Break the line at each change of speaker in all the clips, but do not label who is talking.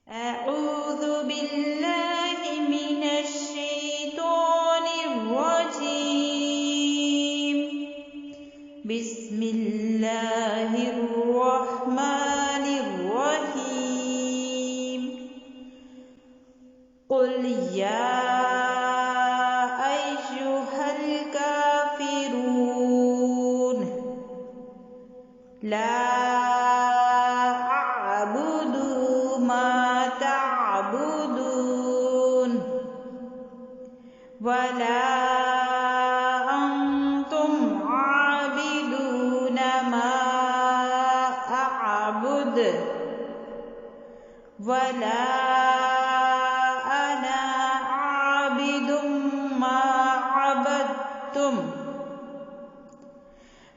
أعوذ بالله من الشيطان الرجيم. بسم الله الرحمن الرحيم. قل يا أيها الكافرون لا أعبد ما تعبدون ولا أنتم عابدون ما أعبد ولا أنا عابد ما عبدتم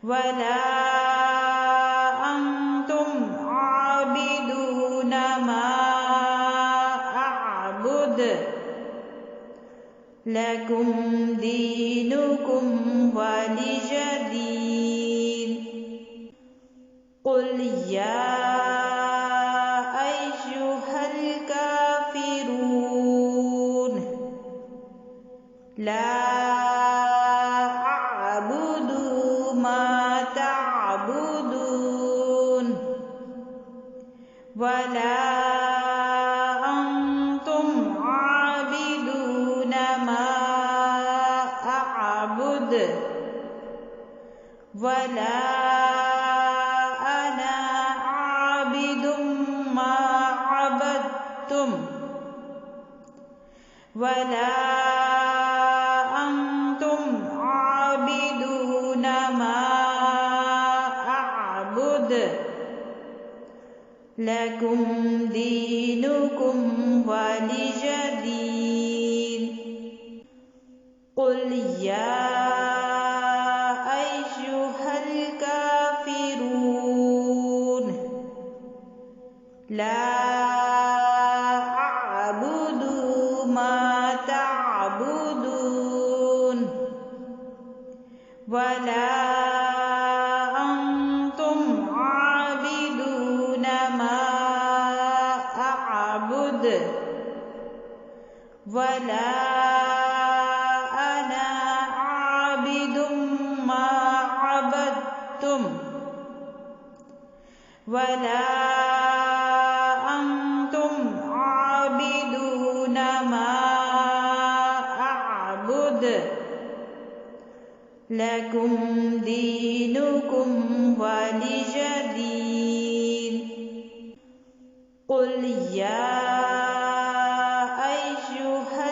ولا أنتم عابدون ما أعبد لكم دينكم ولي دين. قل يا أيها الكافرون لا أعبد ما تعبدون ولا أنتم عابدون ما أعبد ولا أنا عابد ما عبدتم ولا أنتم عابدون ما أعبد لكم دينكم ولي دين. قل يا أيها الكافرون لا أعبد ما تعبدون ولا أنتم عابدون ما أعبد ولا أنا عابد ما عبدتم ولا أنتم عابدون ما أعبد لكم دينكم ولي دين. قل يا أيها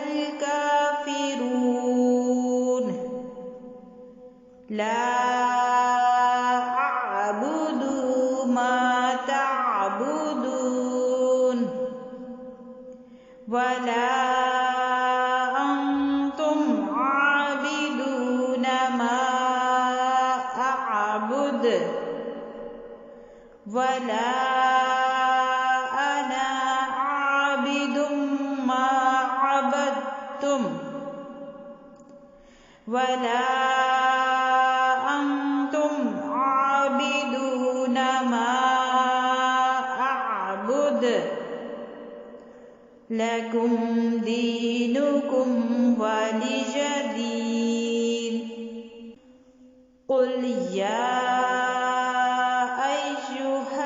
الكافرون لا أعبد ما تعبدون ولا أنتم عابدون ما أعبد ولا أنا عابد ما عبدتم ولا أنتم عابدون ما أعبد لكم دينكم ولي دين. قل يا أيها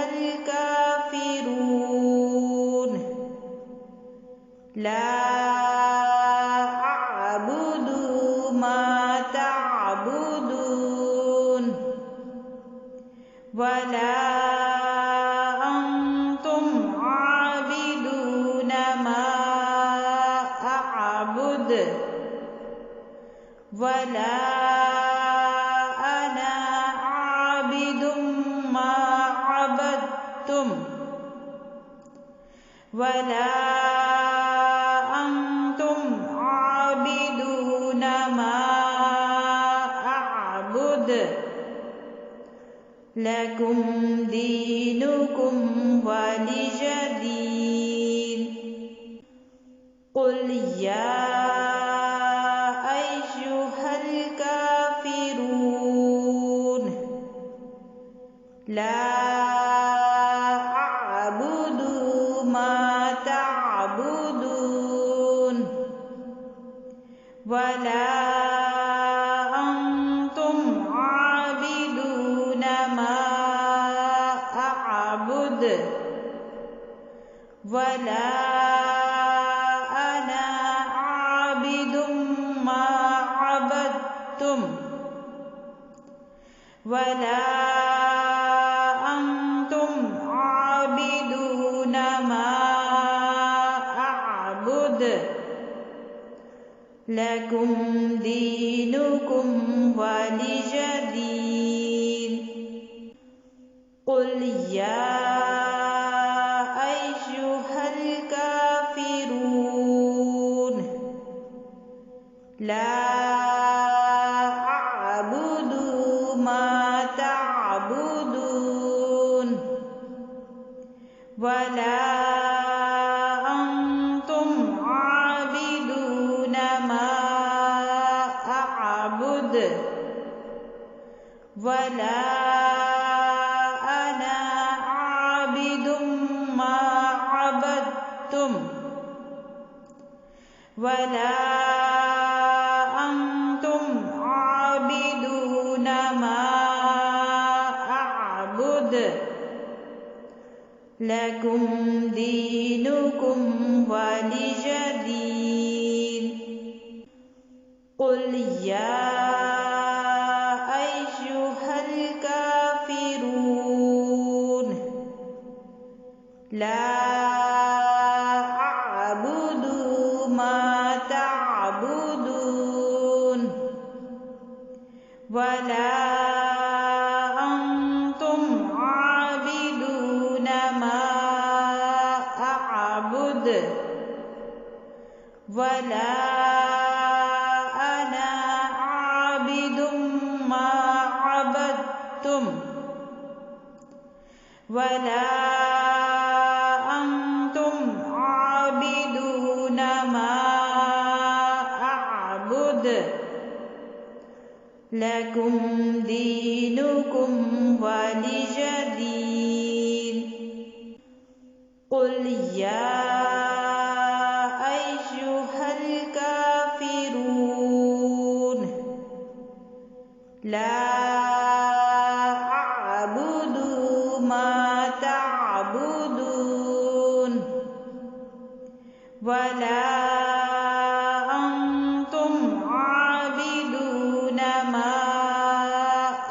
الكافرون لا أعبد ما تعبدون ولا أنتم عابدون ما أعبد ولا أنا عابد ما عبدتم ولا أنتم عابدون ما أعبد لكم دينكم ولي دين. قل يا أيها الكافرون لا أعبد ما تعبدون ولا أنا عابد ما عبدتم ولا أنتم عابدون ما أعبد لكم دينكم ولي دين قل يا أيها الكافرون لا أعبد ما تعبدون ولا أنتم عابدون ما أعبد ولا أنا عابد ما عبدتم ولا أنتم عابدون ما أعبد لكم دينكم ولي دين قل يا أيها الكافرون لا أعبد ما تعبدون ولا أنتم عابدون ما أعبد ولا أنا عابد ما عبدتم ولا أنتم عابدون ما أعبد لكم دينكم ولي دين قل يا أيها الكافرون لا أعبد ما تعبدون ولا أنتم عابدون ما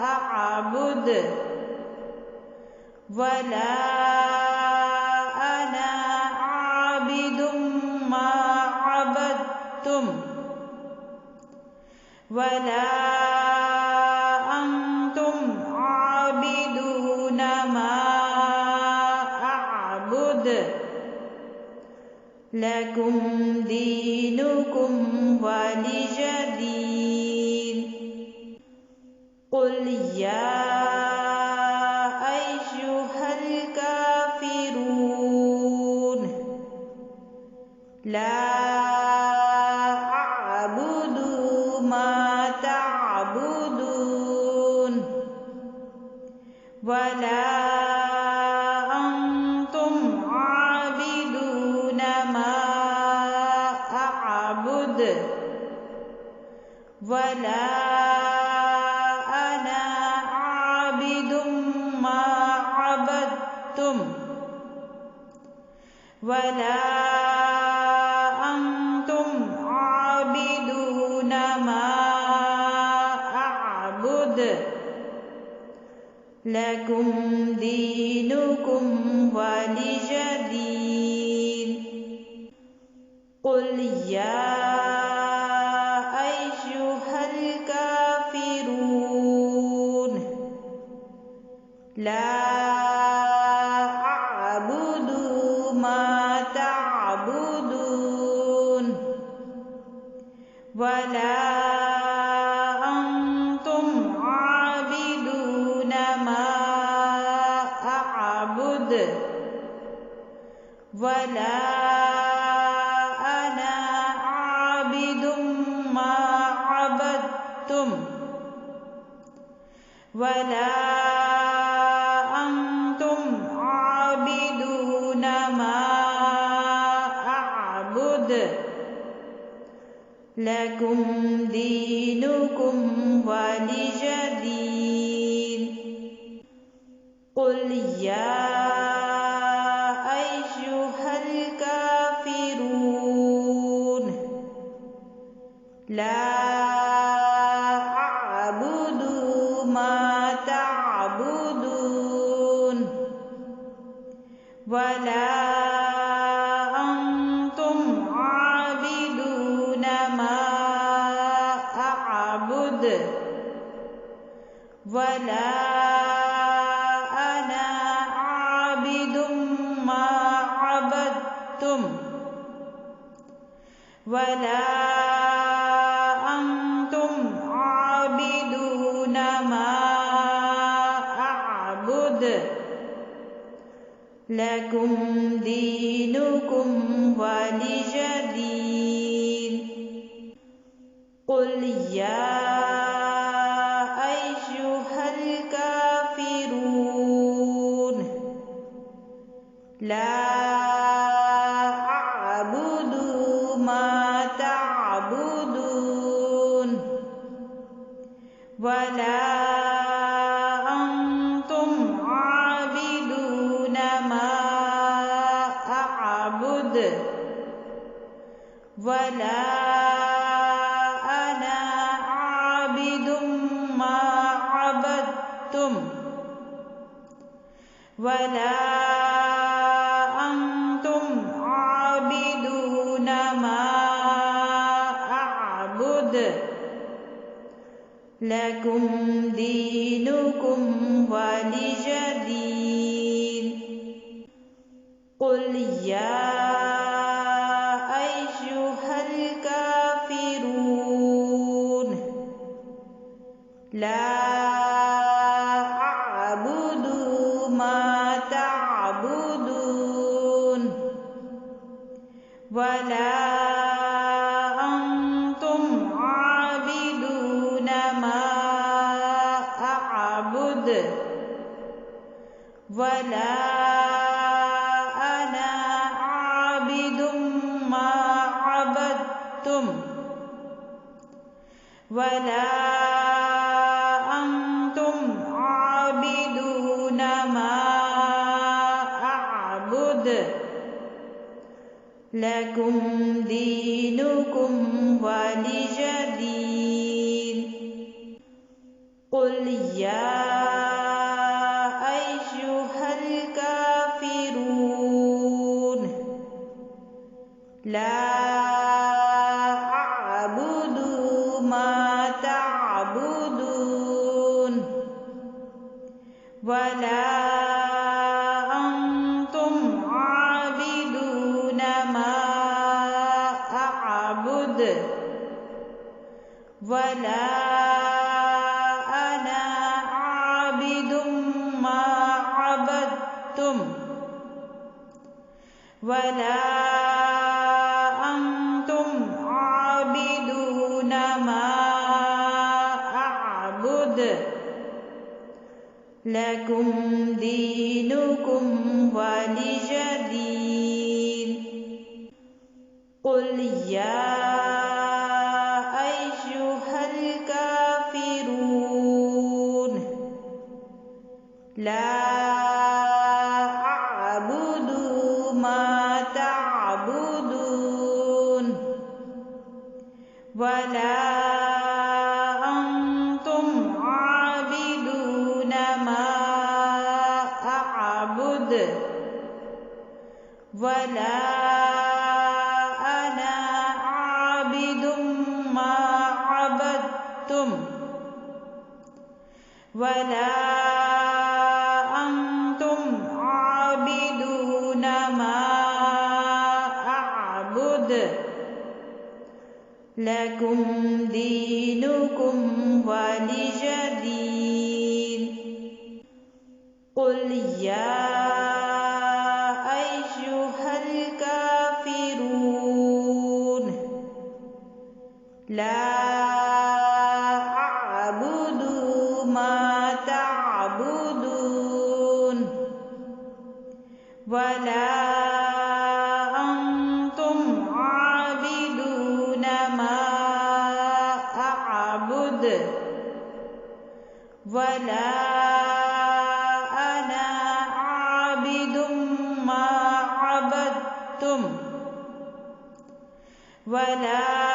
أعبد ولا أنا عابد ما عبدتم ولا أنتم عابدون ما أعبد لكم دينكم ولي دين قل يا أيها الكافرون لا أعبد ما تعبدون ولا أنتم عابدون ما أعبد ولا أنا عابد ما عبدتم ولا أنتم عابدون ما أعبد لكم دينكم ولي دين قل يا أيها الكافرون لا أعبد ما تعبدون ولا أنتم عابدون ما أعبد ولا أنا عابد ما عبدتم ولا أنتم عابدون ما أعبد لكم دينكم ولي دين قل يا أيها لا أعبد ما تعبدون ولا أنتم عابدون ما أعبد ولا أنا عابد ما عبدتم ولا أنتم عابدون ما أعبد لكم دينكم ولي دين قل يا أيها الكافرون لا أعبد ما تعبدون ولا أنتم عابدون ما أعبد ولا أنا عابد ما عبدتم ولا أنتم عابدون ما أعبد لكم دينكم ولي دين قل يا أيها الكافرون لا أعبد ما تعبدون ولا أنتم عابدون ما أعبد ولا أنا عابد ما عبدتم ولا أنتم عابدون ما أعبد لكم دينكم ولي دين قل يا أيها الكافرون لا أعبد ما تعبدون ولا أنتم عابدون ما أعبد ولا أنا عابد ما عبدتم ولا أنتم عابدون ما أعبد لكم دينكم ولي دين قل يا أيها الكافرون لا أعبد ما تعبدون ولا أنتم عابدون ما أعبد ولا أنا عابد ما عبدتم ولا أنتم عابدون ما أعبد لكم دينكم ولي دين قل يا أيها الكافرون لا أعبد ما تعبدون ولا أنتم عابدون ما أعبد ولا أنا عابد ما عبدتم ولا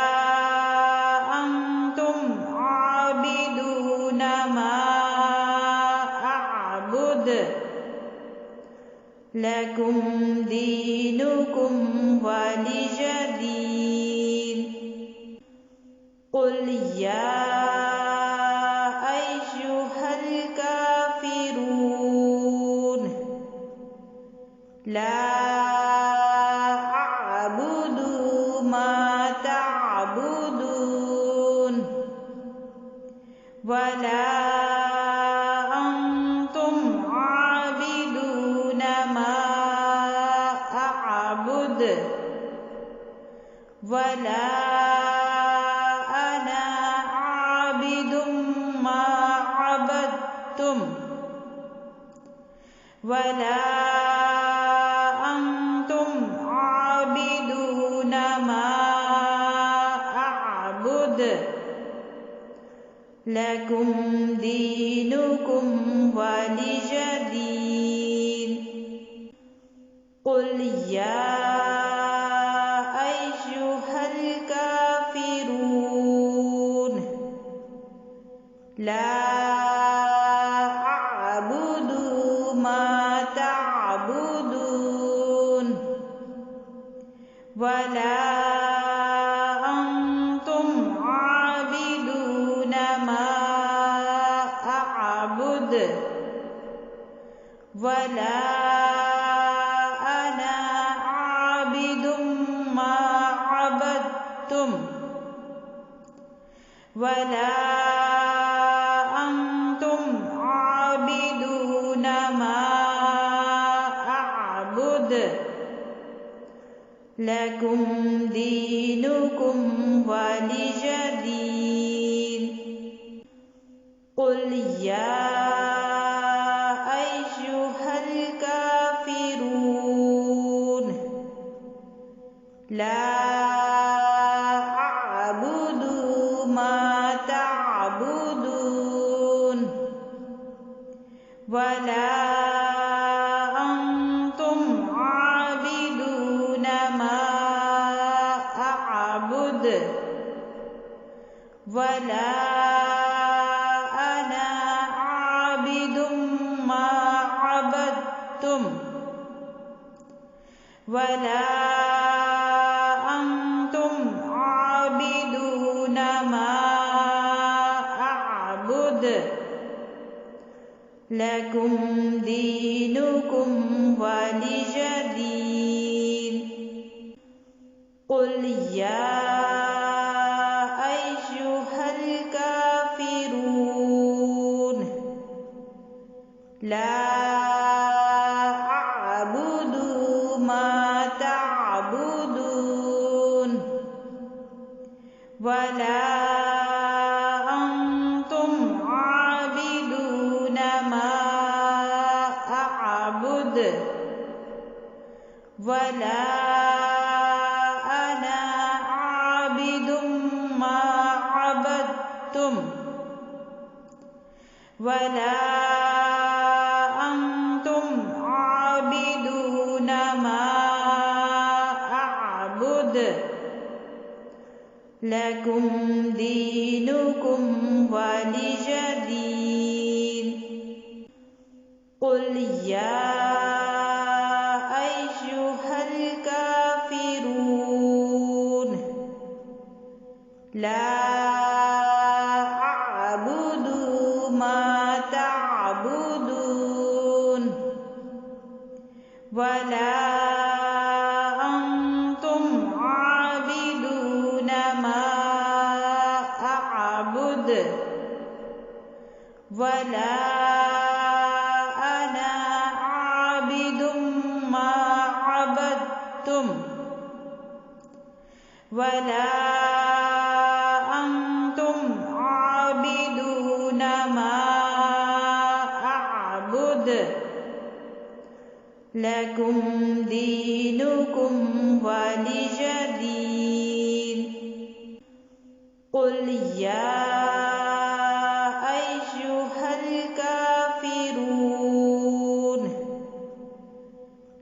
أعبد لكم دينكم ولي دين قل يا أيها الكافرون لا أعبد ما تعبدون ولا أنتم عابدون ما أعبد ولا أنا عابد ما عبدتم ولا أنتم عابدون ما أعبد لكم دينكم ولي دين قل يا أيها الكافرون لا أعبد ما تعبدون ولا أنتم عابدون ما أعبد ولا أنا عابد ما عبدتم ولا أنتم عابدون ما أعبد لكم دينكم ولي دين قل يا أيها الكافرون لا أعبد ما تعبدون ولا أنتم عابدون ما أعبد ولا أنا عابد ما عبدتم ولا أنتم عابدون ما أعبد لكم دينكم ولي دين قل يا أيها الكافرون لا أعبد ما تعبدون ولا أنتم عابدون ما أعبد ولا أنا عابد ما عبدتم ولا أنتم عابدون ما أعبد لكم دينكم ولي دين قل يا أيها الكافرون لا أعبد ما تعبدون ولا أنتم عابدون ما أعبد ولا أنا عابد ما عبدتم ولا أنتم عابدون ما أعبد لكم دينكم ولي دين قل يا أيها الكافرون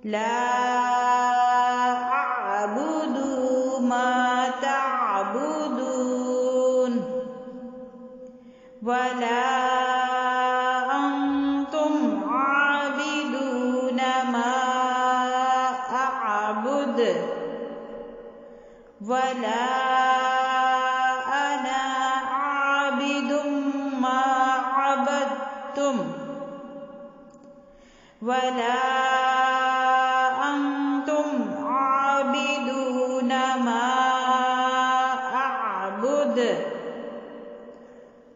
لا أعبد ما تعبدون ولا أنتم عابدون ولا أنا عابد ما عبدتم ولا أنتم عابدون ما أعبد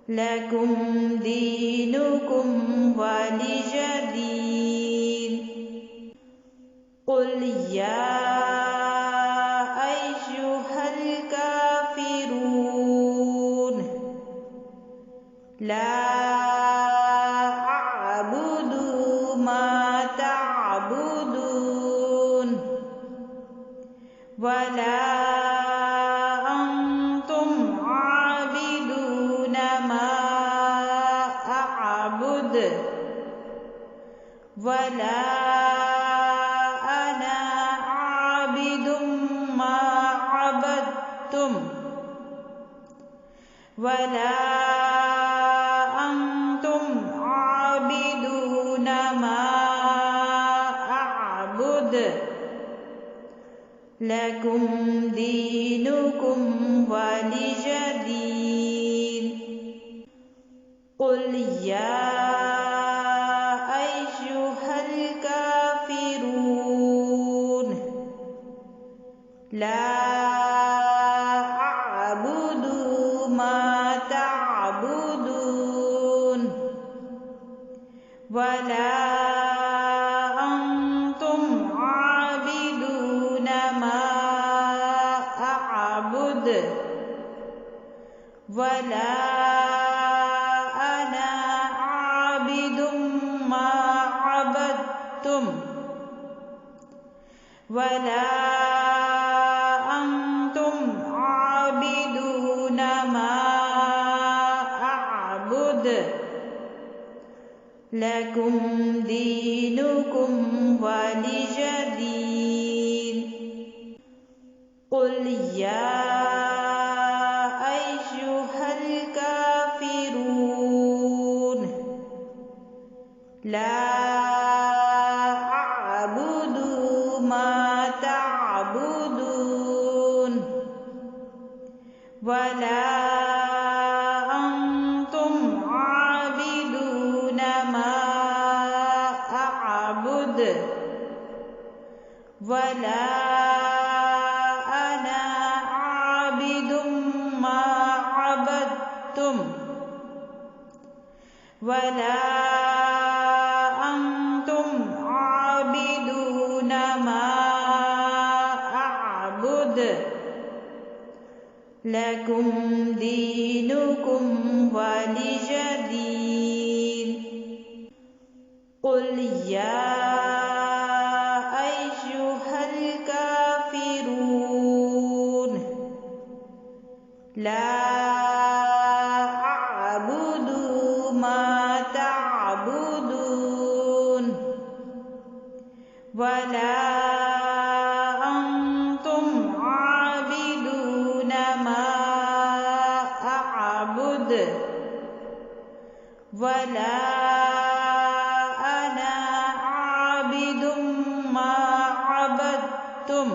لكم دينكم ولي دين قل يا أيها الكافرون لا أعبد ما تعبدون ولا أنتم عابدون ما أعبد ولا أنا عابد ما عبدتم ولا أنتم عابدون ما أعبد لكم دينكم ولي دين قل يا أيها الكافرون لا أعبد ما تعبدون ولا أنتم عابدون ما أعبد ولا أنا عابد ما عبدتم ولا أنتم عابدون ما أعبد لكم دينكم ولي دين قل يا أيها الكافرون لا أعبد ما تعبدون ولا أنتم عابدون ما أعبد ولا أنا عابد ما عبدتم ولا أنتم عابدون ما أعبد لكم دينكم ولي دين قل يا أيها الكافرون لا أعبد ما تعبدون ولا أنتم عابدون ما أعبد ولا أنا عابد ما عبدتم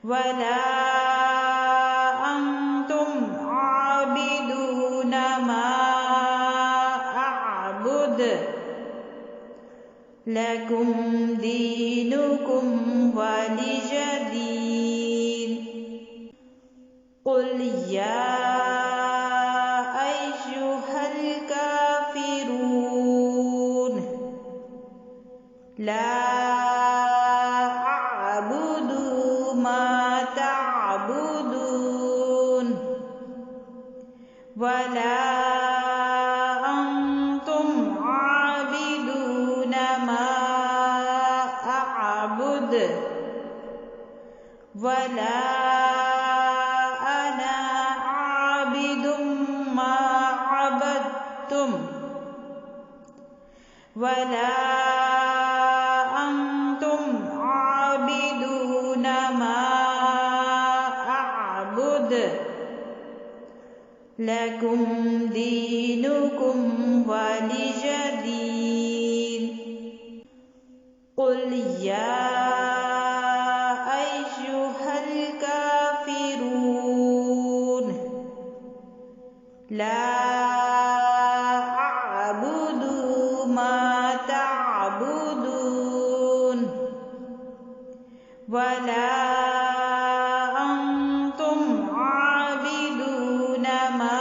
ولا أنتم عابدون ما أعبد لكم دينكم ولي دين قل يا أيها الكافرون لا أعبد ما تعبدون ولا أنتم عابدون ما أعبد ولا أنا عابد ما عبدتم ولا أنتم عابدون ما أعبد لكم دينكم ولي دين قل يا أيها لا أعبد ما تعبدون ولا أنتم عابدون ما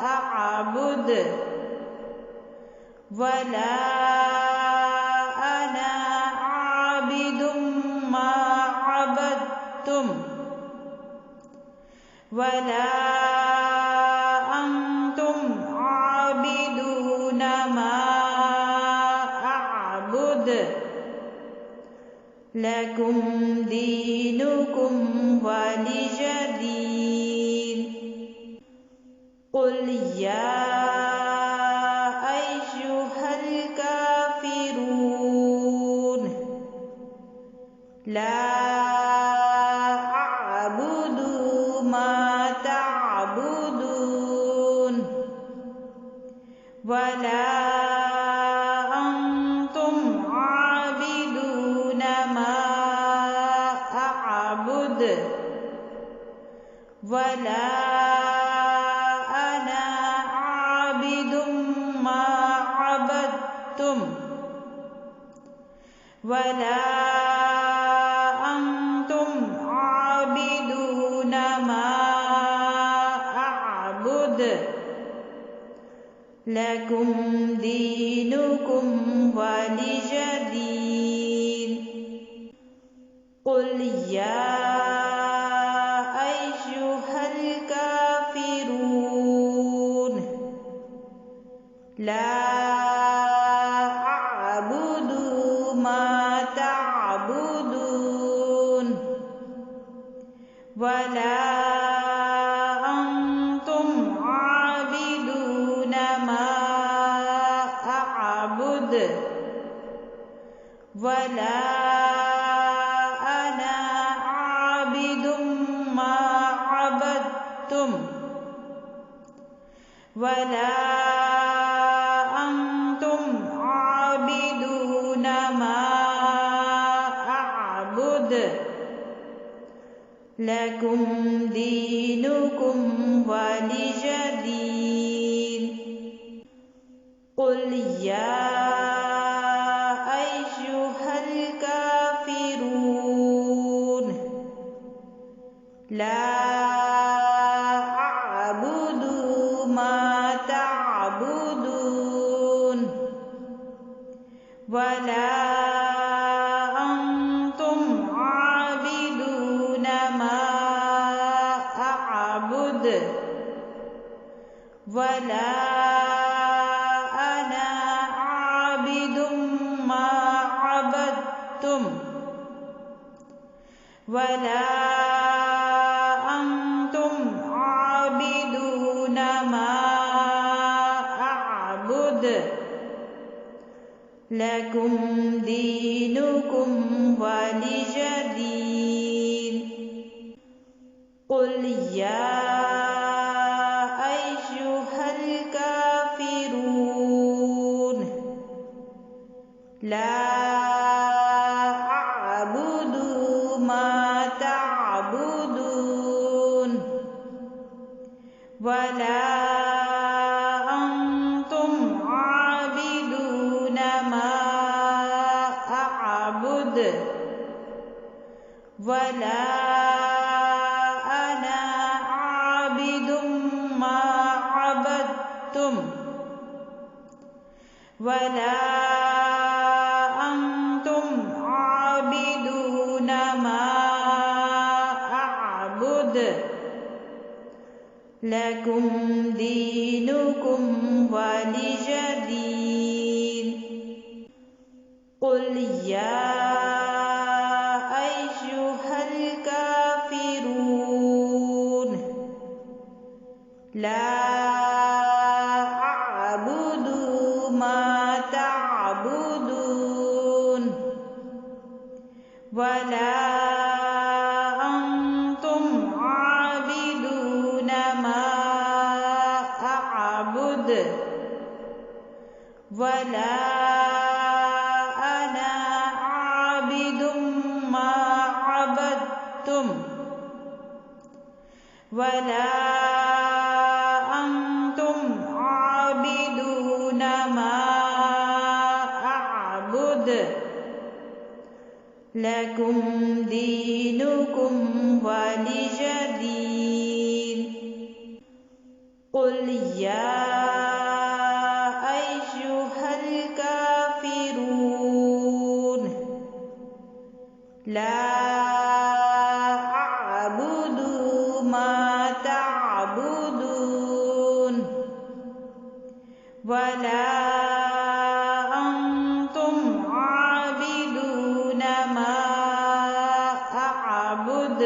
أعبد ولا أنا عابد ما عبدتم ولا أنتم عابدون ما أعبد لكم دينكم ولي دين قل يا أيها الكافرون لا أعبد ما تعبدون ولا أنتم عابدون ما أعبد ولا أنا عابد ما عبدتم ولا أنتم عابدون ما أعبد لكم دينكم ولي دين قل يا أيها الكافرون لا أعبد ما تعبدون ولا أنتم عابدون ما أعبد ولا أنا عابد ما عبدتم ولا أنتم عابدون ما أعبد لكم دينكم ولي دين قل يا أيها الكافرون لا أعبد ما تعبدون ولا أنتم عابدون ما أعبد ولا أنا عابد ما عبدتم ولا أنتم عابدون ما أعبد لكم دينكم ولي دين قل يا أيها الكافرون لا أعبد ما تعبدون ولا أنتم عابدون ما أعبد ولا أنا عابد ما عبدتم ولا أنتم عابدون ما أعبد لكم دينكم ولي دين قل يا أيها الكافرون لا أعبد ما تعبدون ولا أنتم عابدون ما أعبد ولا أنا عابد ما عبدتم ولا أعبد لكم دينكم ولي دين قل يا أيها الكافرون لا أعبد ما تعبدون ولا أنتم عابدون ما أعبد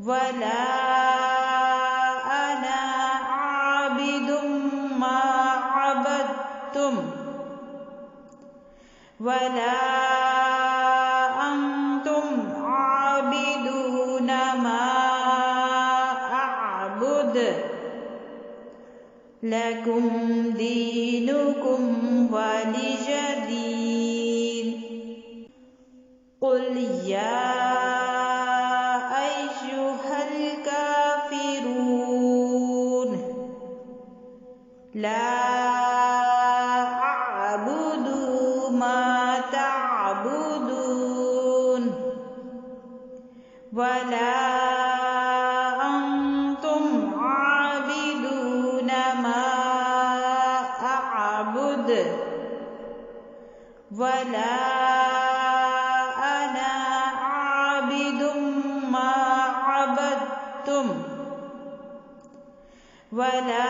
ولا أنا عابد ما عبدتم ولا أنتم عابدون ما أعبد لكم دينكم ولي دين قل يا أيها الكافرون لا أعبد ما تعبدون ولا أنتم عابدون ما أعبد ولا أنا عابد ما عبدتم ولا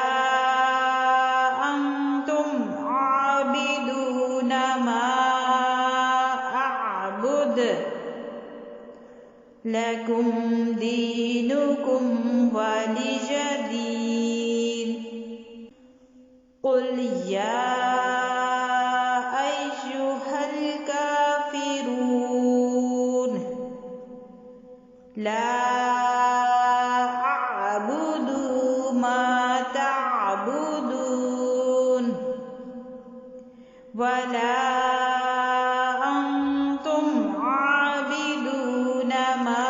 أنتم عابدون ما أعبد لكم دينكم ولي دين قل يا أيها الكافرون لا أعبد ما تعبدون ولا أنتم عابدون ما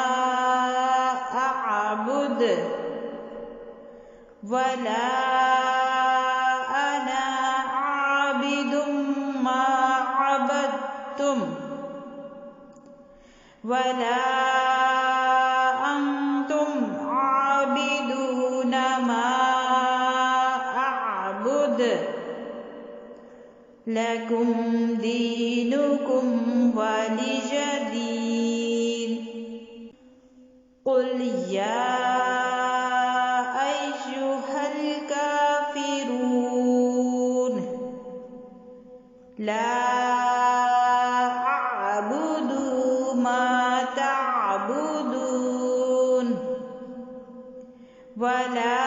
أعبد ولا أنا عابد ما عبدتم ولا أنتم عابدون ما أعبد لكم دينكم ولي دين قل يا أيها الكافرون لا أعبد ما تعبدون ولا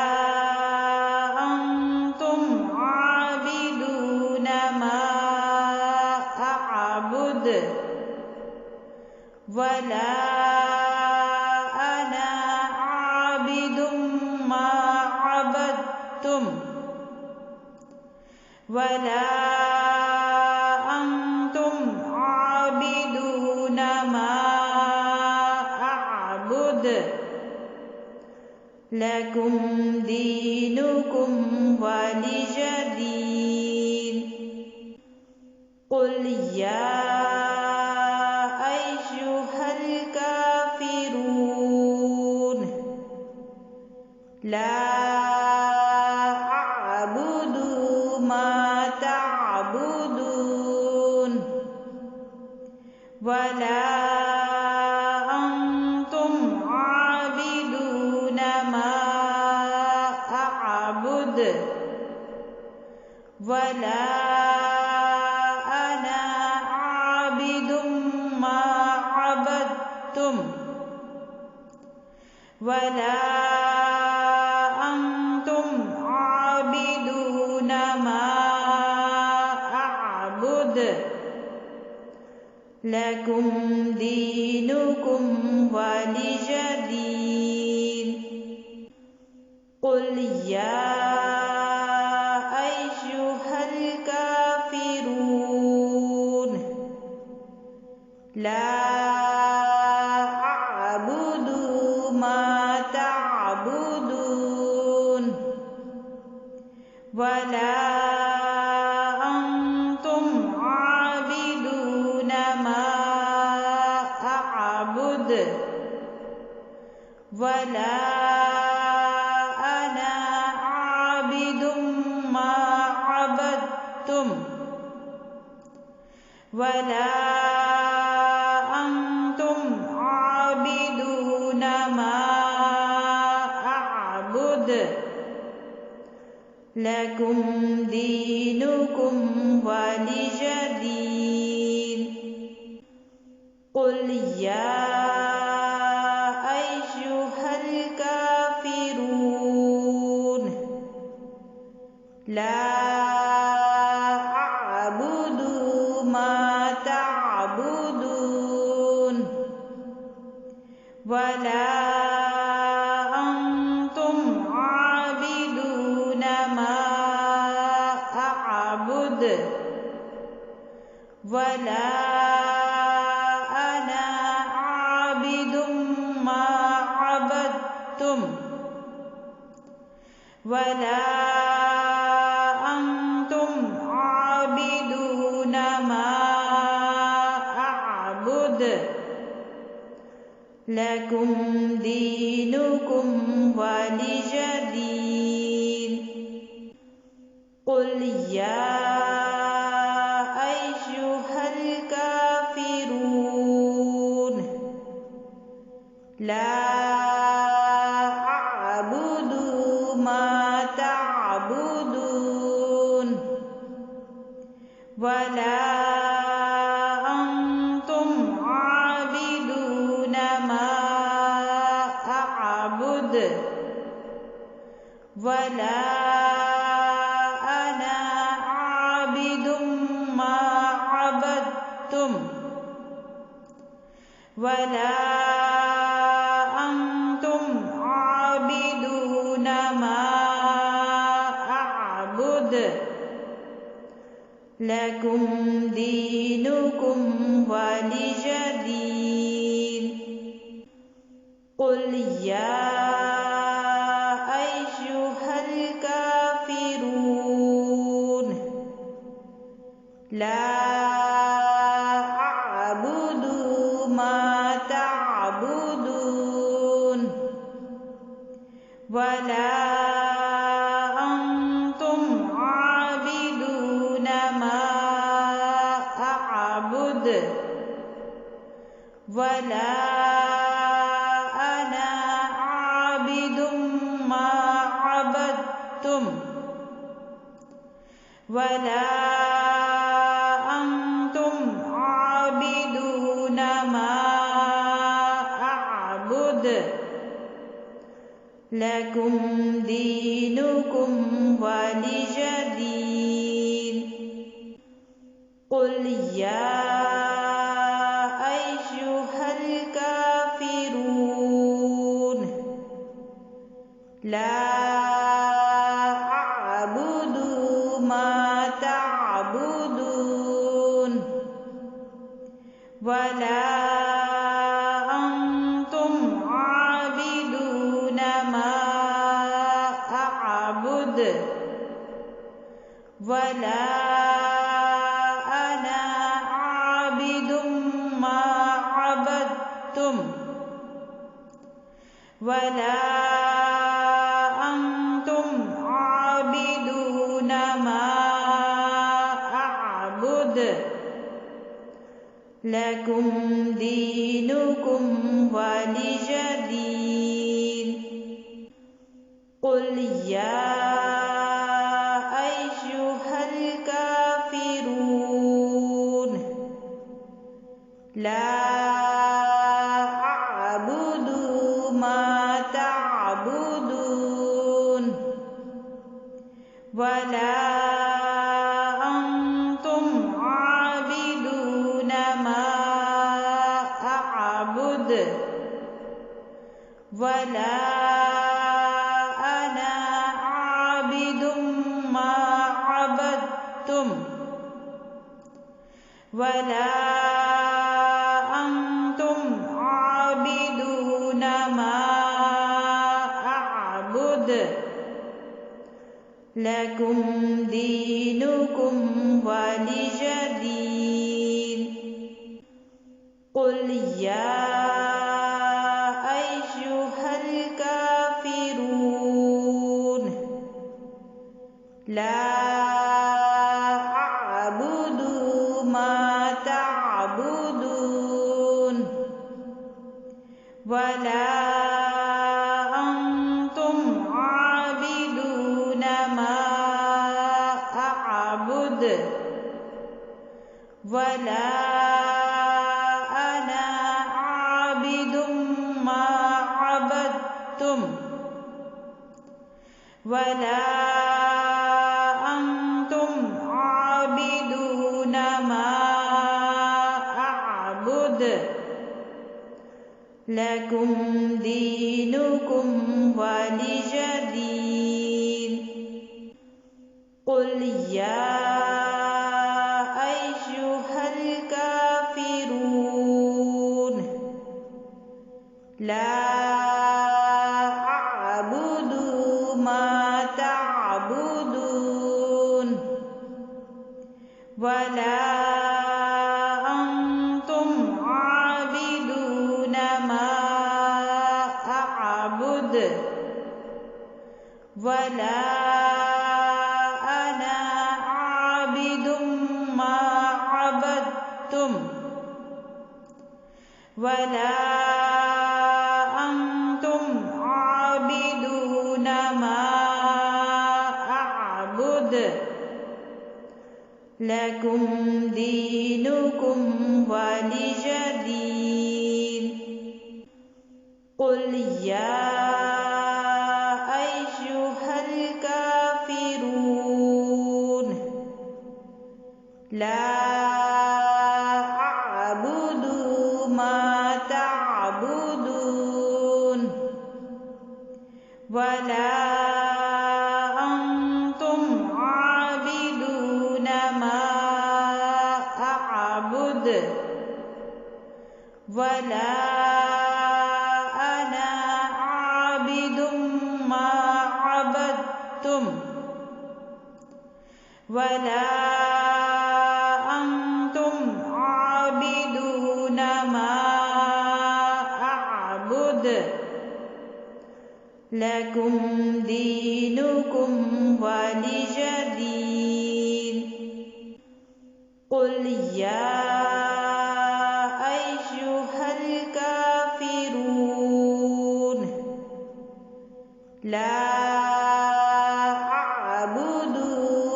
أنتم عابدون ما أعبد ولا أنا عابد ما عبدتم ولا أنتم عابدون ما أعبد لكم دينكم ولي دين قل يا أيها الكافرون لا أعبد ما تعبدون ولا أنتم عابدون ما أعبد ولا أنا عابد ما عبدتم ولا أنتم عابدون ما أعبد لكم دينكم ولي دين قل يا أيها الكافرون لا أعبد ما تعبدون ولا أنتم عابدون ولا أنا عابد ما عبدتم ولا أنتم عابدون ما أعبد لكم دينكم ولي دين قل يا أيها الكافرون لا أعبد ما تعبدون ولا أنتم عابدون ما أعبد ولا أنا عابد ما عبدتم ولا أنتم عابدون ما أعبد لكم دينكم ولي دين قل يا أيها الكافرون لا أعبد ما تعبدون ولا أنتم عابدون ما أعبد ولا أنا عابد ما عبدتم ولا أنتم عابدون ما أعبد لكم دينكم ولي دين قل يا أيها الكافرون لا أعبد ما تعبدون ولا أنتم عابدون ما أعبد ولا أنا عابد ما عبدتم ولا أنتم عابدون ما أعبد لكم دينكم ولي دين قل يا أيها الكافرون لا أعبد ما تعبدون ولا أنتم عابدون ما أعبد ولا أنا عابد ما عبدتم ولا أنتم عابدون ما أعبد لكم دينكم ولي دين قل يا أيها الكافرون لا أعبد ما تعبدون ولا أنتم عابدون ما أعبد ولا أنا عابد ما عبدتم ولا أنتم عابدون ما أعبد لكم دينكم ولي دين قل يا أيها لا أعبد ما تعبدون ولا أنتم عابدون ما أعبد ولا أنا عابد ما عبدتم ولا أنتم عابدون ما أعبد لكم دينكم ولي دين قل يا أيها الكافرون لا أعبد ما تعبدون ولا أنتم عابدون ما أعبد ولا أنا عابد ما عبدتم ولا أنتم عابدون ما أعبد لكم دينكم ولي دين قل يا أيها الكافرون لا أعبد ما تعبدون ولا أنتم عابدون ما أعبد ولا أنا عابد ما عبدتم ولا أنتم عابدون ما أعبد لكم دينكم ولي دين قل يا أيها الكافرون لا أعبد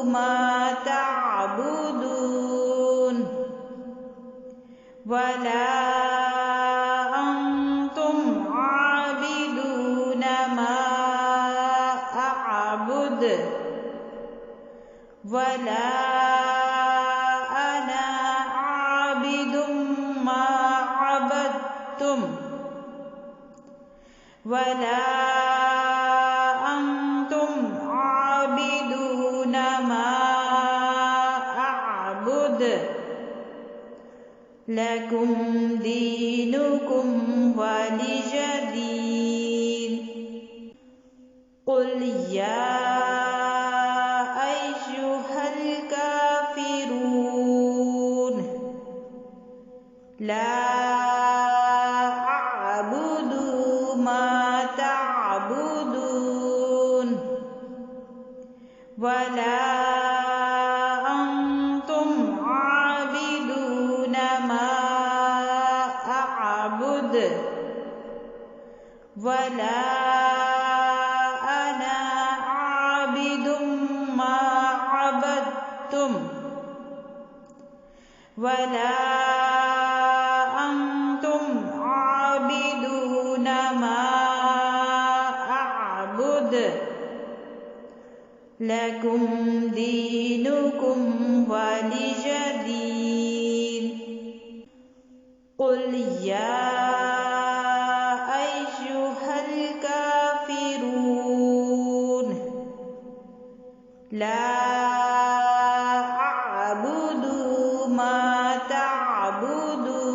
ما تعبدون ولا أنتم عابدون ما أعبد ولا أنا عابد ما عبدتم ولا أنتم عابدون ما أعبد لكم دينكم ولي دين قل يا أيها الكافرون لا أعبد ما تعبدون ولا أنتم عابدون ما أعبد ولا أنا عابد ما عبدتم ولا أنتم عابدون ما أعبد لكم دينكم ولي دين قل يا أيها الكافرون لا أعبد ما تعبدون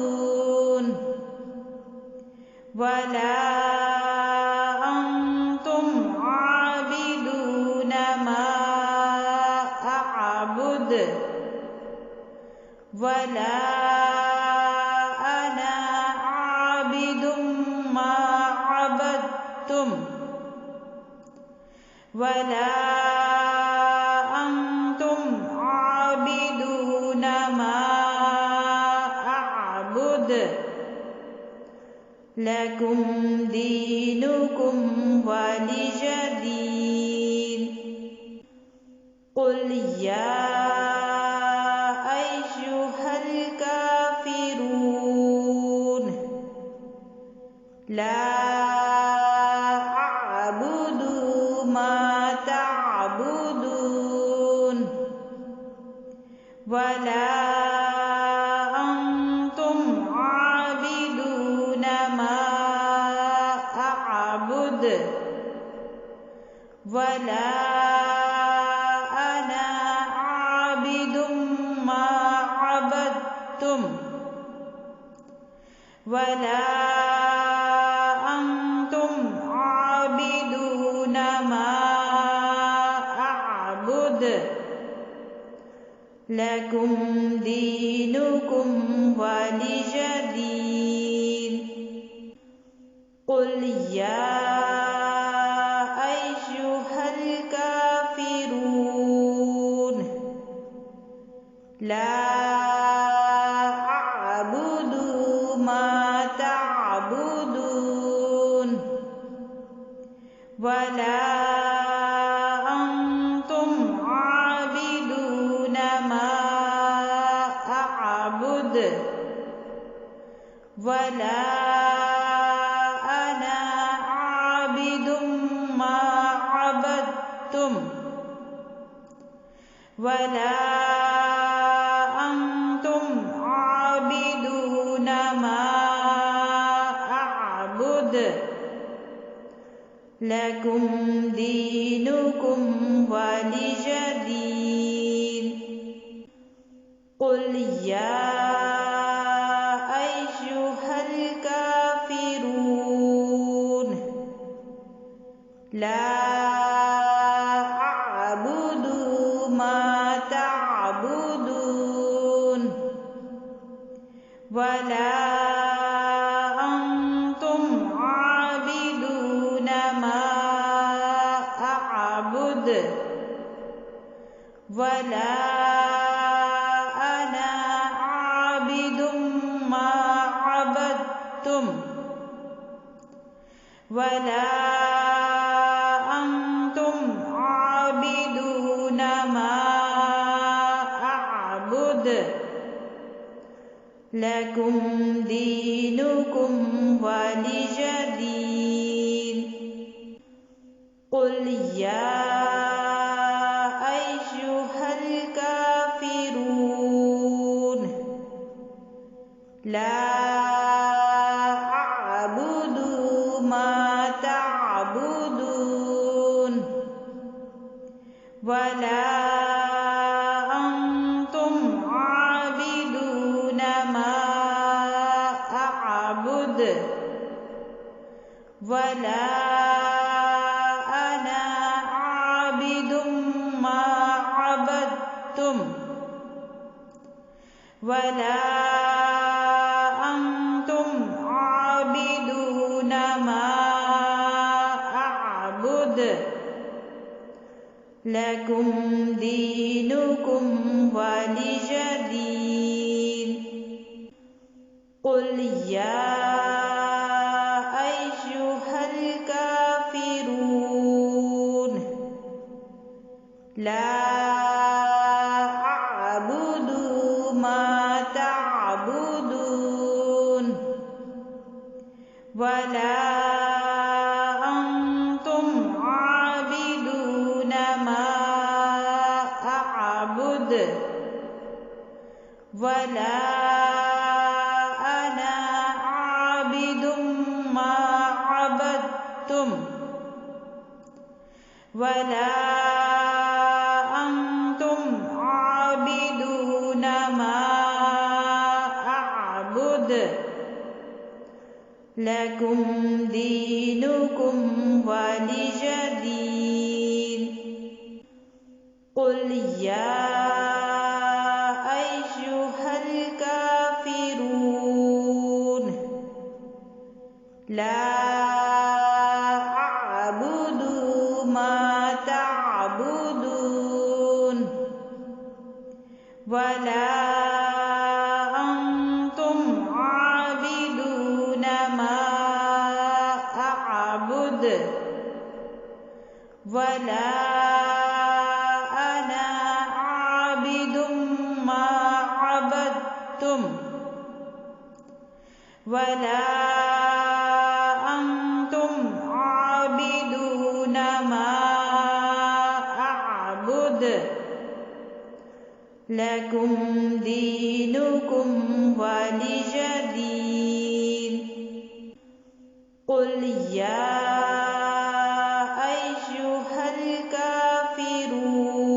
ولا أنتم عابدون ما أعبد ولا أنا عابد ما عبدتم ولا ما أعبد لكم دينكم ولي دين قل يا أيها الكافرون لا أعبد ما تعبدون ولا أنتم عابدون ما أعبد ولا أنا عابد ما عبدتم ولا أنتم عابدون ما أعبد لكم دينكم ولي دين قل يا أيها الكافرون لا أعبد ما تعبدون ولا أنتم عابدون ما أعبد ولا أنا عابد ما عبدتم ولا أنتم عابدون ما أعبد لكم دينكم ولي دين قل يا أيها الكافرون لا أعبد ما تعبدون ولا أنتم عابدون ما أعبد ولا أنا عابد ما عبدتم ولا أنتم عابدون ما أعبد لكم دينكم ولي دين قل يا أيها الكافرون لا أعبد ما تعبدون ولا أنتم عابدون ما أعبد ولا أنا عابد ما عبدتم ولا أنتم عابدون ما أعبد لكم دينكم ولي دين قل يا أيها الكافرون لا أعبد ما تعبدون ولا أنتم عابدون ما أعبد ولا أنا عابد ما عبدتم ولا أنتم عابدون ما أعبد لكم دينكم ولي دين قل يا أيها الكافرون لا أعبد ما تعبدون ولا أنتم عابدون ما أعبد ولا أنا عابد ما عبدتم ولا أنتم عابدون ما أعبد لكم دينكم ولي دين قل يا أيها الكافرون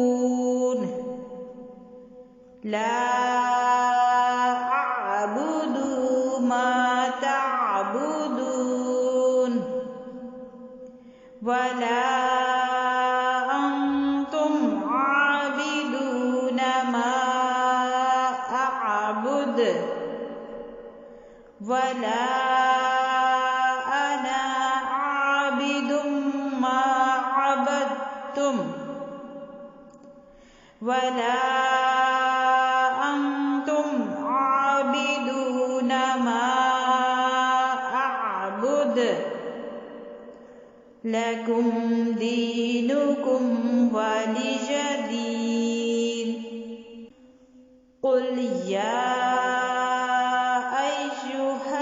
لا أعبد ما تعبدون ولا أنتم عابدون ما أعبد ولا أنا عابد ما عبدتم ولا أنتم عابدون ما أعبد لكم دينكم ولي دين قل يا أيها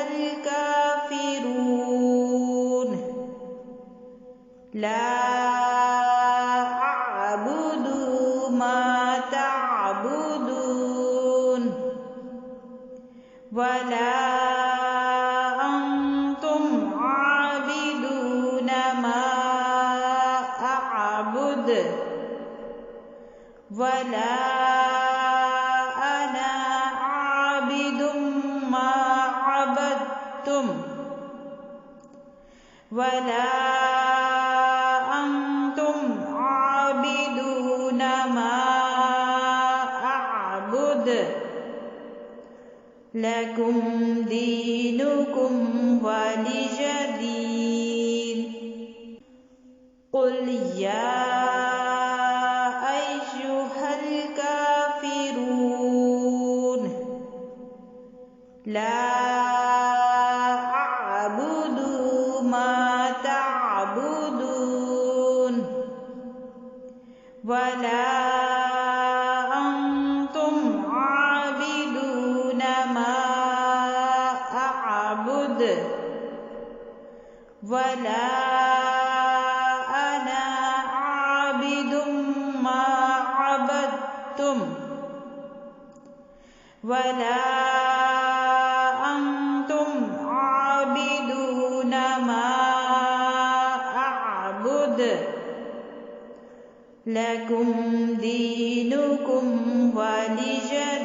الكافرون لا أعبد ما تعبدون ولا أنتم عابدون ما أعبد ولا أنا عابد ما عبدتم ولا أنتم عابدون ما أعبد لكم دينكم ولي دين قل يا أيها الكافرون لا أعبد ما تعبدون ولا أنتم عابدون ما أعبد ولا أنا عابد ما عبدتم ولا أنتم عابدون ما أعبد لكم دينكم ولي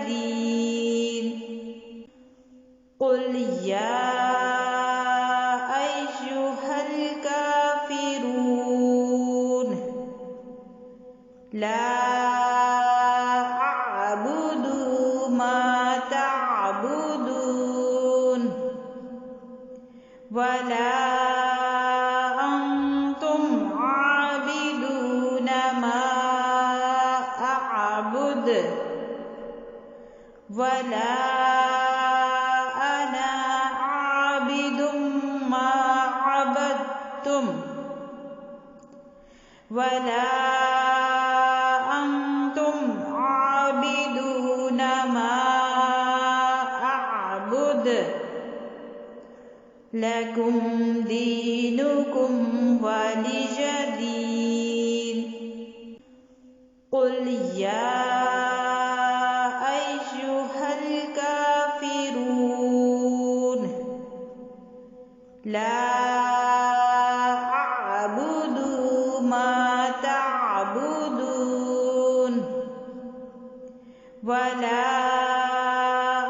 دين قل يا أيها الكافرون لا أعبد ما تعبدون ولا أنتم عابدون ما أعبد ولا أنا عابد ما عبدتم ولا أنتم عابدون ما أعبد لكم دينكم ولي دين قل يا أيها الكافرون لا أعبد ما تعبدون ولا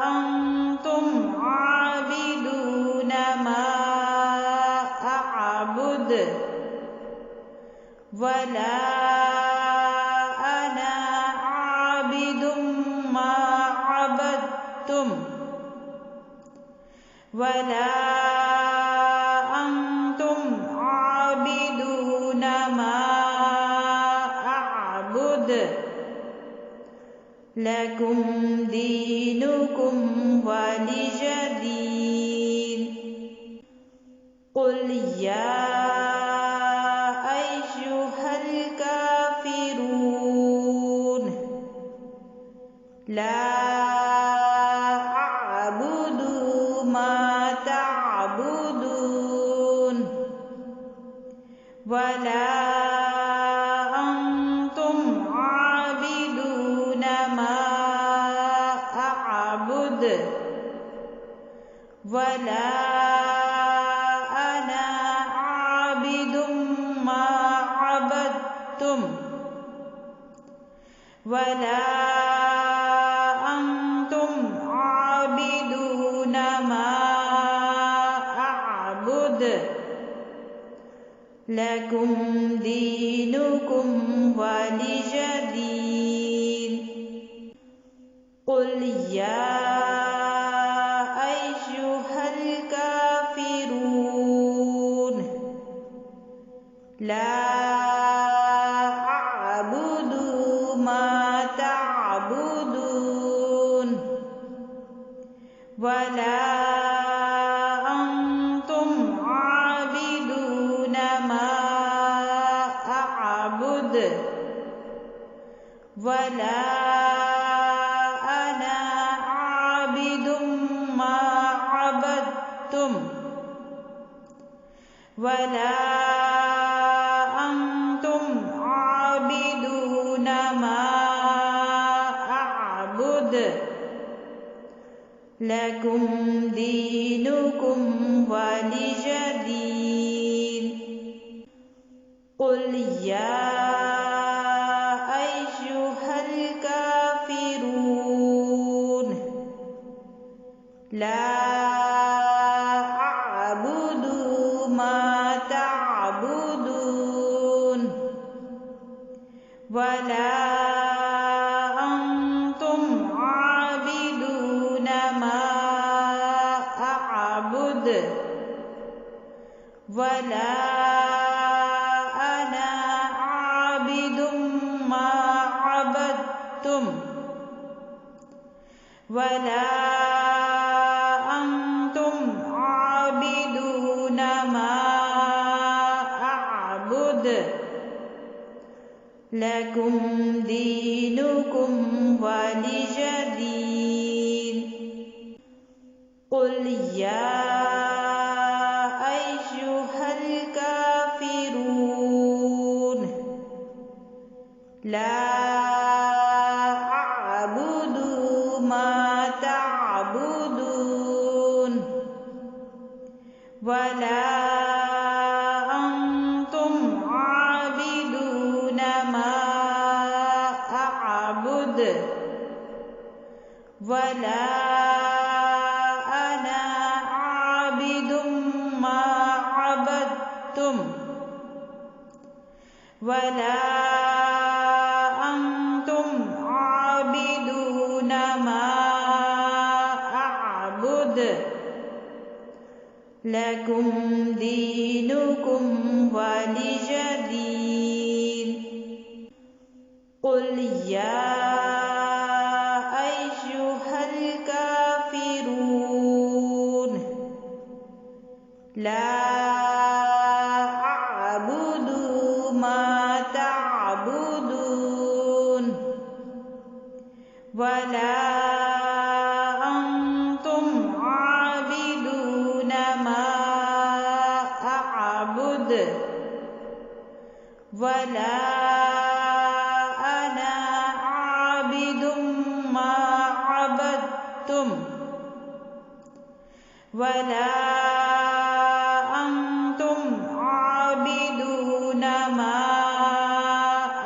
أنتم عابدون ما أعبد ولا أنا عابد ما عبدتم ولا أنتم عابدون ما أعبد لكم دينكم ولي دين قل يا أيها الكافرون لا أعبد ما تعبدون ولا أنتم عابدون ما أعبد ولا أنا عابد ما عبدتم ولا أنتم عابدون ما أعبد لكم دينكم ولي دين قل يا أيها الكافرون لا أعبد ما تعبدون ولا أنتم عابدون ما أعبد ولا أنا عابد ما عبدتم ولا أنتم عابدون ما أعبد لكم دينكم ولي دين قل يا أيها الكافرون لا أعبد ما تعبدون ولا أنتم عابدون ما أعبد ولا أنا عابد ما عبدتم ولا أنتم عابدون ما أعبد لكم دينكم ولي دين قل يا أيها الكافرون لا أعبد ما تعبدون ولا أنتم عابدون ما أعبد ولا أنا عابد ما عبدتم ولا أنتم عابدون ما أعبد لكم دينكم ولي دين قل يا أيها الكافرون لا أعبد ما تعبدون ولا أنتم عابدون ما أعبد ولا أنا عابد ما عبدتم ولا أنتم عابدون ما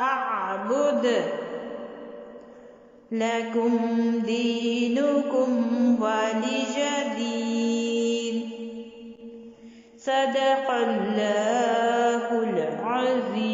أعبد لكم دينكم ولي دين صدق الله العظيم.